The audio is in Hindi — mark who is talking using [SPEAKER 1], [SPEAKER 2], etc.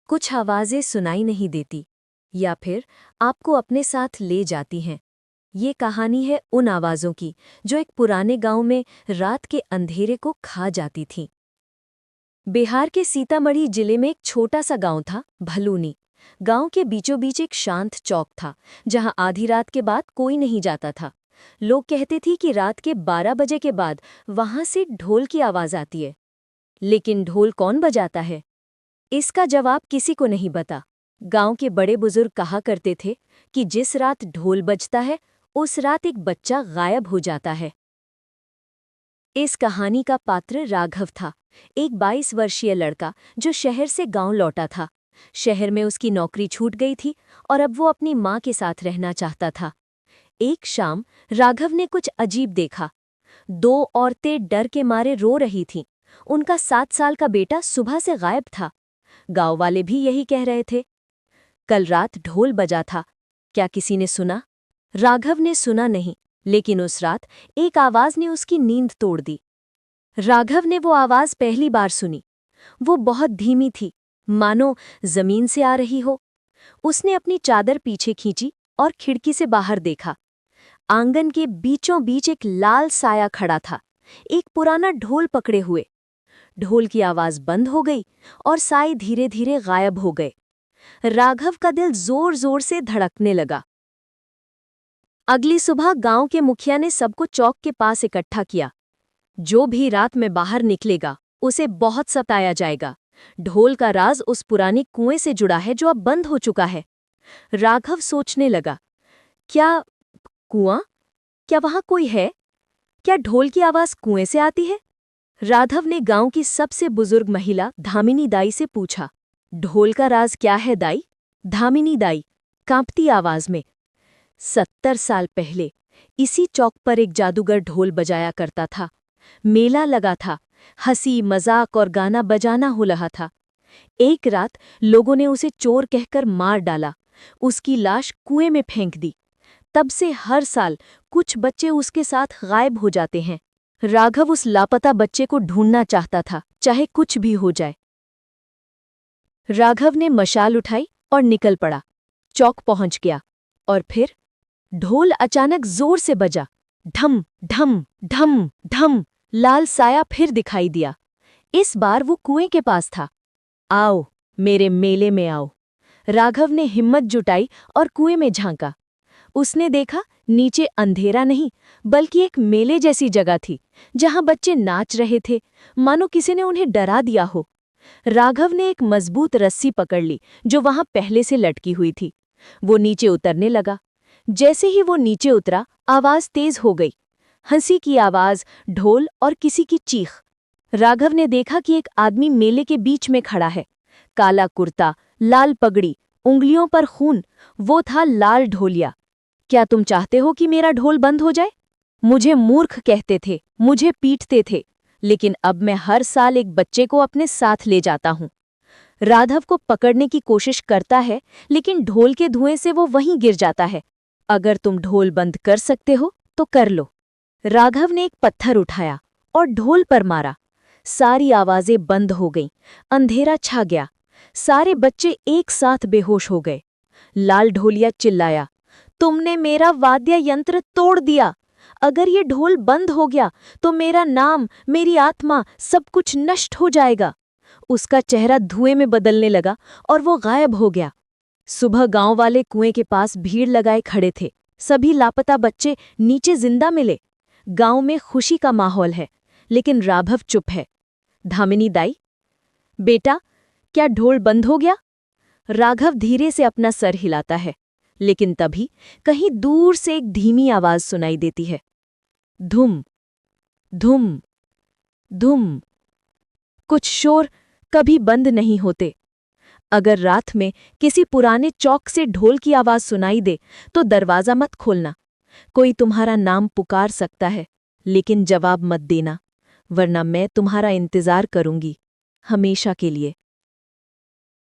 [SPEAKER 1] कुछ आवाज़ें सुनाई नहीं देती या फिर आपको अपने साथ ले जाती हैं। ये कहानी है उन आवाज़ों की जो एक पुराने गांव में रात के अंधेरे को खा जाती थीं। बिहार के सीतामढ़ी जिले में एक छोटा सा गांव था, भलूनी। गांव के बीचों बीच एक शांत चौक था जहां आधी रात के बाद कोई नहीं जाता था। लोग कहते थे कि रात के 12 बजे के बाद वहां से ढोल की आवाज़ आती है। लेकिन ढोल कौन बजाता है, इसका जवाब किसी को नहीं पता। गांव के बड़े बुजुर्ग कहा करते थे कि जिस रात ढोल बजता है उस रात एक बच्चा गायब हो जाता है। इस कहानी का पात्र राघव था, एक 22 वर्षीय लड़का जो शहर से गांव लौटा था। शहर में उसकी नौकरी छूट गई थी और अब वो अपनी माँ के साथ रहना चाहता था। एक शाम राघव ने कुछ अजीब देखा। 2 औरतें डर के मारे रो रही थीं। उनका 7 साल का बेटा सुबह से गायब था। गांव वाले भी यही कह रहे थे। कल रात ढोल बजा था, क्या किसी ने सुना? राघव ने सुना नहीं, लेकिन उस रात एक आवाज ने उसकी नींद तोड़ दी। राघव ने वो आवाज पहली बार सुनी। वो बहुत धीमी थी, मानो जमीन से आ रही हो। उसने अपनी चादर पीछे खींची और खिड़की से बाहर देखा। आंगन के बीचों बीच एक लाल साया खड़ा था, एक पुराना ढोल पकड़े हुए। ढोल की आवाज बंद हो गई और साए धीरे धीरे गायब हो गए। राघव का दिल जोर जोर से धड़कने लगा। अगली सुबह गांव के मुखिया ने सबको चौक के पास इकट्ठा किया। जो भी रात में बाहर निकलेगा उसे बहुत सताया जाएगा। ढोल का राज उस पुराने कुएं से जुड़ा है जो अब बंद हो चुका है। राघव सोचने लगा, क्या कुआं? क्या वहां कोई है? क्या ढोल की आवाज कुएं से आती है? राघव ने गांव की सबसे बुजुर्ग महिला धामिनी दाई से पूछा, ढोल का राज क्या है दाई? धामिनी दाई कांपती आवाज में, 70 साल पहले इसी चौक पर एक जादूगर ढोल बजाया करता था। मेला लगा था, हंसी मजाक और गाना बजाना हो रहा था। एक रात लोगों ने उसे चोर कहकर मार डाला, उसकी लाश कुएं में फेंक दी। तब से हर साल कुछ बच्चे उसके साथ गायब हो जाते हैं। राघव उस लापता बच्चे को ढूंढना चाहता था, चाहे कुछ भी हो जाए। राघव ने मशाल उठाई और निकल पड़ा। चौक पहुंच गया और फिर ढोल अचानक जोर से बजा। ढम ढम ढम ढम। लाल साया फिर दिखाई दिया। इस बार वो कुएं के पास था। आओ, मेरे मेले में आओ। राघव ने हिम्मत जुटाई और कुएं में झांका। उसने देखा नीचे अंधेरा नहीं, बल्कि एक मेले जैसी जगह थी जहां बच्चे नाच रहे थे, मानो किसी ने उन्हें डरा दिया हो। राघव ने एक मजबूत रस्सी पकड़ ली जो वहां पहले से लटकी हुई थी। वो नीचे उतरने लगा। जैसे ही वो नीचे उतरा, आवाज तेज हो गई। हंसी की आवाज, ढोल और किसी की चीख। राघव ने देखा कि एक आदमी मेले के बीच में खड़ा है। काला कुर्ता, लाल पगड़ी, उंगलियों पर खून। वो था लाल ढोलिया। क्या तुम चाहते हो कि मेरा ढोल बंद हो जाए? मुझे मूर्ख कहते थे, मुझे पीटते थे, लेकिन अब मैं हर साल एक बच्चे को अपने साथ ले जाता हूं। राघव को पकड़ने की कोशिश करता है, लेकिन ढोल के धुएं से वो वहीं गिर जाता है। अगर तुम ढोल बंद कर सकते हो तो कर लो। राघव ने एक पत्थर उठाया और ढोल पर मारा। सारी आवाजें बंद हो गईं। अंधेरा छा गया। सारे बच्चे एक साथ बेहोश हो गए। लाल ढोलिया चिल्लाया, तुमने मेरा वाद्य यंत्र तोड़ दिया। अगर ये ढोल बंद हो गया तो मेरा नाम, मेरी आत्मा, सब कुछ नष्ट हो जाएगा। उसका चेहरा धुएं में बदलने लगा और वो गायब हो गया। सुबह गांव वाले कुएं के पास भीड़ लगाए खड़े थे। सभी लापता बच्चे नीचे जिंदा मिले। गांव में खुशी का माहौल है, लेकिन राघव चुप है। धामिनी दाई, बेटा, क्या ढोल बंद हो गया? राघव धीरे से अपना सर हिलाता है, लेकिन तभी कहीं दूर से एक धीमी आवाज सुनाई देती है। धुम धुम धुम। कुछ शोर कभी बंद नहीं होते। अगर रात में किसी पुराने चौक से ढोल की आवाज सुनाई दे तो दरवाजा मत खोलना। कोई तुम्हारा नाम पुकार सकता है, लेकिन जवाब मत देना, वरना मैं तुम्हारा इंतजार करूंगी, हमेशा के लिए।